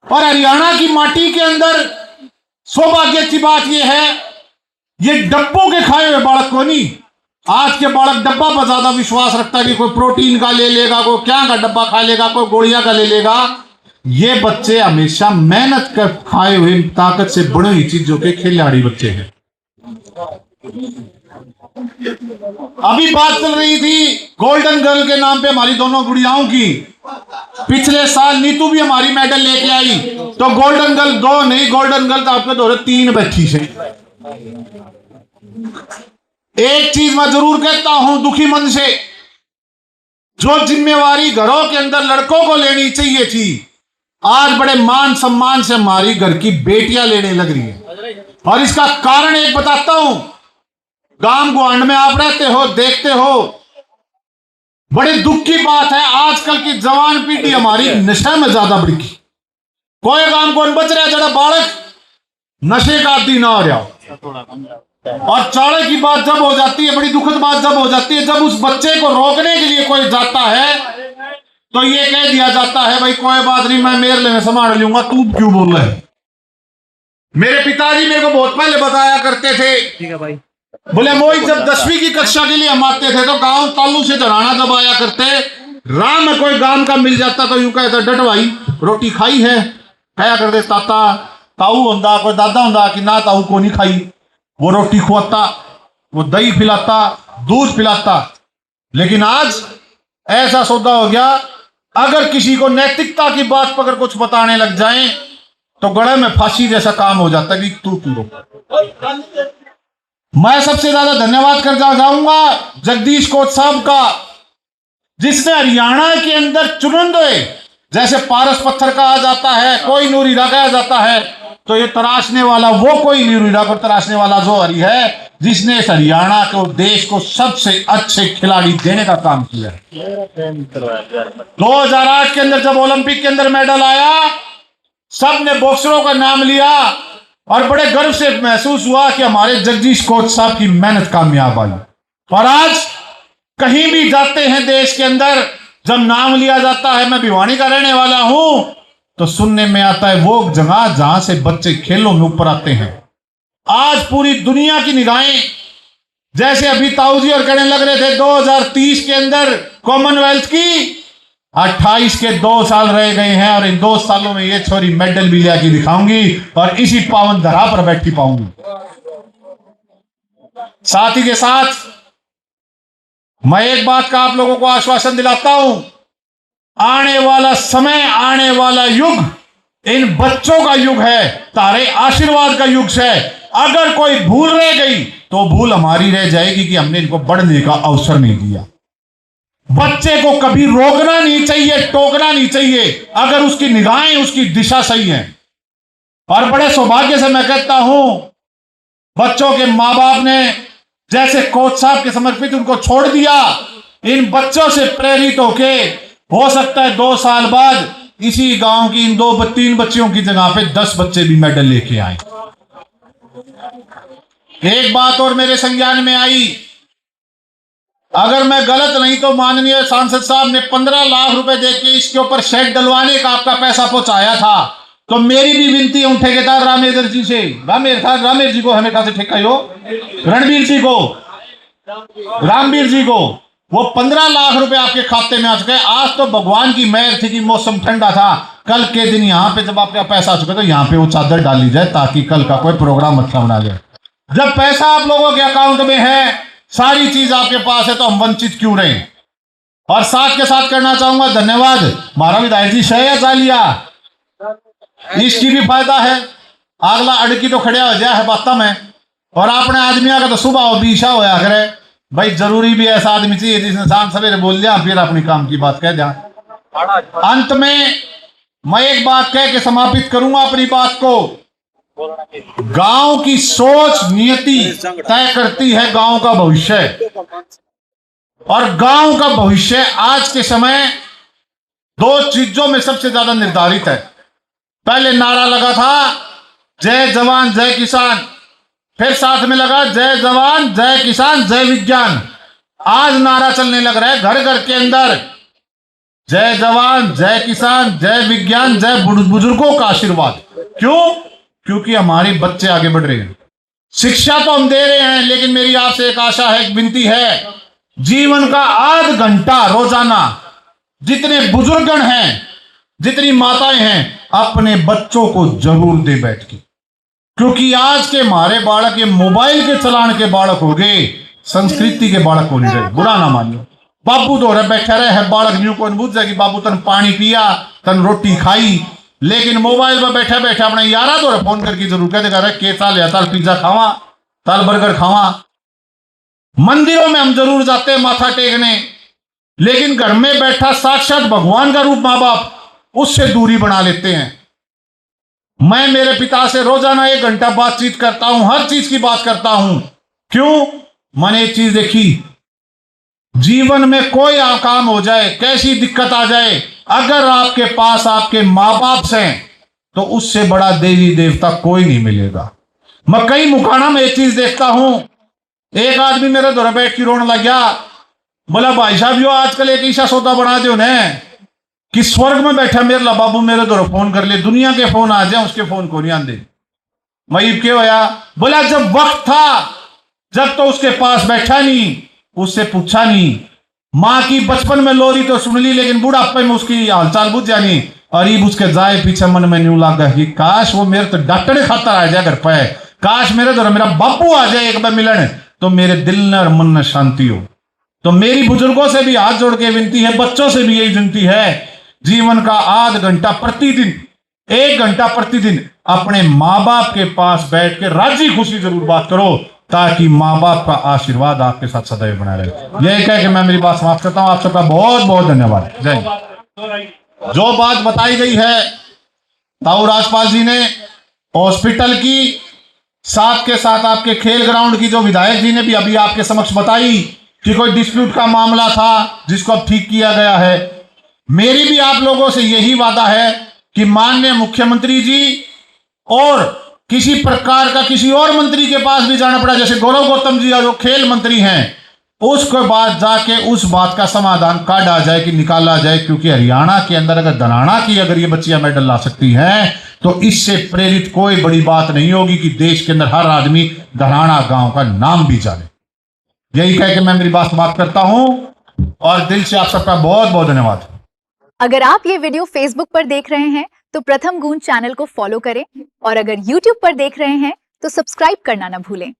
और हरियाणा की माटी के अंदर सौभाग्य की बात यह है, ये डब्बों के खाए हुए बालक को नहीं। आज के बालक डब्बा पर ज्यादा विश्वास रखता है कि कोई प्रोटीन का ले लेगा, कोई क्या का डब्बा खा लेगा, कोई गोलियां का ले लेगा। ये बच्चे हमेशा मेहनत कर खाए हुए ताकत से बड़ी हुई चीजों के खिलाड़ी बच्चे हैं। अभी बात चल रही थी गोल्डन गर्ल के नाम पे हमारी दोनों गुड़ियाओं की। पिछले साल नीतू भी हमारी मेडल लेके आई, तो गोल्डन गर्ल 2 नहीं, गोल्डन गर्ल तो आपके दौरे 3 बैठी से। एक चीज मैं जरूर कहता हूं दुखी मन से, जो जिम्मेवारी घरों के अंदर लड़कों को लेनी चाहिए थी, आज बड़े मान सम्मान से हमारी घर की बेटियां लेने लग रही है। और इसका कारण एक बताता हूं, गांव गुआंड में आप रहते हो, देखते हो, बड़े दुख की बात है आजकल की जवान पीढ़ी हमारी नशे में ज्यादा बढ़ी। कोई काम कौन बच रहा है जरा बालक नशे का आदी ना हो रहा हो। और चाड़े की बात जब हो जाती है, बड़ी दुखद बात जब हो जाती है, जब उस बच्चे को रोकने के लिए कोई जाता है तो ये कह दिया जाता है भाई कोई बात नहीं, मैं मेरे लिए संभाल लूंगा, तू क्यों बोल रहे। मेरे पिताजी मेरे को बहुत पहले बताया करते थे, ठीक है भाई, बोले मोई जब 10वीं की कक्षा के लिए हम आते थे तो गांव तालू से चढ़ाना जब आया करते, राह में कोई गांव का मिल जाता तो यूं कहता डट भाई रोटी खाई है, कहा करते ताता ताऊ होंदा, कोई दादा होंदा कि ना ताऊ को नहीं खाई। वो रोटी खुआता, वो दही पिलाता, दूध पिलाता। लेकिन आज ऐसा सौदा हो गया, अगर किसी को नैतिकता की बात पर अगर कुछ बताने लग जाएं तो गले में फांसी जैसा काम हो जाता है कि तू क्यों। मैं सबसे ज्यादा धन्यवाद कर जाऊंगा जगदीश कोच साहब का, जिसने हरियाणा के अंदर चुनिंदे, जैसे पारस पत्थर कहा जाता है, कोई नूर हीरा कहा जाता है, तो ये तराशने वाला वो कोई नूर हीरा को तराशने वाला जो हरी है, जिसने इस हरियाणा को देश को सबसे अच्छे खिलाड़ी देने का काम किया। 2008 के अंदर जब ओलंपिक के अंदर मेडल आया, सबने बॉक्सरों का नाम लिया और बड़े गर्व से महसूस हुआ कि हमारे जगदीश कोच साहब की मेहनत कामयाब आई। और आज कहीं भी जाते हैं देश के अंदर, जब नाम लिया जाता है, मैं भिवानी का रहने वाला हूं, तो सुनने में आता है वो जगह जहां से बच्चे खेलों में ऊपर आते हैं। आज पूरी दुनिया की निगाहें, जैसे अभी ताऊ जी और कहने लग रहे थे 2030 के अंदर कॉमनवेल्थ की 28 के 2 साल रह गए हैं, और इन 2 सालों में ये छोरी मेडल भी लेके दिखाऊंगी और इसी पावन धरा पर बैठी पाऊंगी। साथ ही के साथ मैं एक बात का आप लोगों को आश्वासन दिलाता हूं, आने वाला समय, आने वाला युग इन बच्चों का युग है, तारे आशीर्वाद का युग है। अगर कोई भूल रह गई तो भूल हमारी रह जाएगी कि हमने इनको बढ़ने का अवसर नहीं दिया। बच्चे को कभी रोकना नहीं चाहिए, टोकना नहीं चाहिए, अगर उसकी निगाहें, उसकी दिशा सही है। और बड़े सौभाग्य से मैं कहता हूं, बच्चों के मां बाप ने जैसे कोच साहब के समर्पित उनको छोड़ दिया, इन बच्चों से प्रेरित होके हो सकता है 2 साल बाद इसी गांव की इन 2-3 बच्चियों की जगह पे 10 बच्चे भी मेडल लेके आए। एक बात और मेरे संज्ञान में आई, अगर मैं गलत नहीं तो माननीय सांसद साहब ने 15 लाख रुपए देके इसके ऊपर शेड डलवाने का आपका पैसा पहुंचाया था, तो मेरी भी विनती है उन ठेकेदार रामेश्वर जी से, रामेश्वर जी को हमें कहा से ठेका हो, रणबीर जी को, रामवीर जी को, वो 15 लाख रुपए आपके खाते में आ चुके हैं। आज तो भगवान की मेहर थी कि मौसम ठंडा था, कल के दिन यहाँ पे जब आपका पैसा आ चुका तो यहाँ पे वो चादर डाली जाए ताकि कल का कोई प्रोग्राम अच्छा बना जाए। जब पैसा आप लोगों के अकाउंट में है, सारी चीज आपके पास है, तो हम वंचित क्यों रहे। और साथ के साथ करना चाहूंगा धन्यवाद हमारा विधायक जी शहया चालिया, इसकी भी फायदा है, अगला अड़की तो खड़िया हो जाए है बात में, और अपने आदमियों का तो सुबह बीशा होया करे भाई, जरूरी भी ऐसा आदमी चाहिए जिसने शाम सवेरे बोल दिया फिर अपनी काम की बात कह दिया। अंत में मैं एक बात कह के समापित करूंगा अपनी बात को, गांव की सोच नियति तय करती है गांव का भविष्य, और गांव का भविष्य आज के समय 2 चीजों में सबसे ज्यादा निर्धारित है। पहले नारा लगा था जय जवान जय किसान, फिर साथ में लगा जय जवान जय किसान जय विज्ञान। आज नारा चलने लग रहा है घर घर के अंदर जय जवान, जय किसान, जय विज्ञान, जय बुजुर्गों का आशीर्वाद। क्यों? क्योंकि हमारे बच्चे आगे बढ़ रहे हैं। शिक्षा तो हम दे रहे हैं, लेकिन मेरी आपसे एक आशा है, एक विनती है, जीवन का आध घंटा रोजाना जितने बुजुर्गण हैं, जितनी माताएं हैं, अपने बच्चों को जरूर दे बैठ के। क्योंकि आज के हमारे बालक ये मोबाइल के चलान के बालक हो गए, संस्कृति के बालक हो नहीं रहे। बुरा ना मानियो, बाबू तो रहे बैठा रहे है, बालक न्यू कौन बुझ जाएगी, बाबू तन पानी पिया, तन रोटी खाई, लेकिन मोबाइल पर बैठा बैठा अपने यारा तो फोन करके जरूर कहते कर के ताल या ताल पिज्जा खावा, ताल बर्गर खावा। मंदिरों में हम जरूर जाते हैं माथा टेकने, लेकिन घर में बैठा साक्षात भगवान का रूप माँ बाप, उससे दूरी बना लेते हैं। मैं मेरे पिता से रोजाना 1 घंटा बातचीत करता हूं, हर चीज की बात करता हूं। क्यों? मैंने एक चीज देखी, जीवन में कोई काम हो जाए, कैसी दिक्कत आ जाए, अगर आपके पास आपके माँ बाप हैं तो उससे बड़ा देवी देवता कोई नहीं मिलेगा। मैं कई मुकाना में एक चीज देखता हूं, एक आदमी मेरे दौरा बैठ के रोने लग गया, बोला भाई साहब यो आजकल एक ऐसा सौदा बना दो ने कि स्वर्ग में बैठा मेरे ला बाबू मेरे दौरा फोन कर ले, दुनिया के फोन आ जाए उसके फोन को नहीं आंदे। मैं क्यों होया? बोला जब वक्त था, जब तो उसके पास बैठा नहीं, उससे पूछा नहीं, माँ की बचपन में लोरी तो सुन ली, लेकिन बुढ़ापे में उसकी हालचाल बुझ जानी, और अब उसके जाए पीछे मन में न्यू लगा कि काश वो मेरे तो डॉक्टर खातर आ जाए घर पे, काश मेरे द्वारा मेरा बापू आ जाए एक बार मिलन, तो मेरे दिल ने और मन में शांति हो। तो मेरी बुजुर्गों से भी हाथ जोड़ के विनती है, बच्चों से भी यही विनती है, जीवन का आध घंटा प्रतिदिन, 1 घंटा प्रतिदिन अपने माँ बाप के पास बैठ के राजी खुशी जरूर बात करो, ताकि माँ बाप का आशीर्वाद आपके साथ सदैव बना रहे। यही कह के मैं मेरी बात समाप्त करता हूं। आप सबका बहुत बहुत धन्यवाद। जय। जो बात बताई गई है ताऊ राजपाल जी ने हॉस्पिटल की, साथ के साथ आपके खेल ग्राउंड की जो विधायक जी ने भी अभी आपके समक्ष बताई कि कोई डिस्प्यूट का मामला था जिसको अब ठीक किया गया है। मेरी भी आप लोगों से यही वादा है कि माननीय मुख्यमंत्री जी और किसी प्रकार का किसी और मंत्री के पास भी जाना पड़ा, जैसे गौरव गौतम जी जो खेल मंत्री हैं, उसके बाद जाके उस बात का समाधान काटा जाए कि निकाला जाए। क्योंकि हरियाणा के अंदर अगर धनाना की अगर ये बच्चियां मेडल ला सकती हैं, तो इससे प्रेरित कोई बड़ी बात नहीं होगी कि देश के अंदर हर आदमी धनाना गांव का नाम भी जाने। यही कह के मैं मेरी बात समाप्त करता हूं और दिल से आप सबका बहुत बहुत धन्यवाद। अगर आप ये वीडियो फेसबुक पर देख रहे हैं तो प्रथम गूंज चैनल को फॉलो करें, और अगर यूट्यूब पर देख रहे हैं तो सब्सक्राइब करना ना भूलें।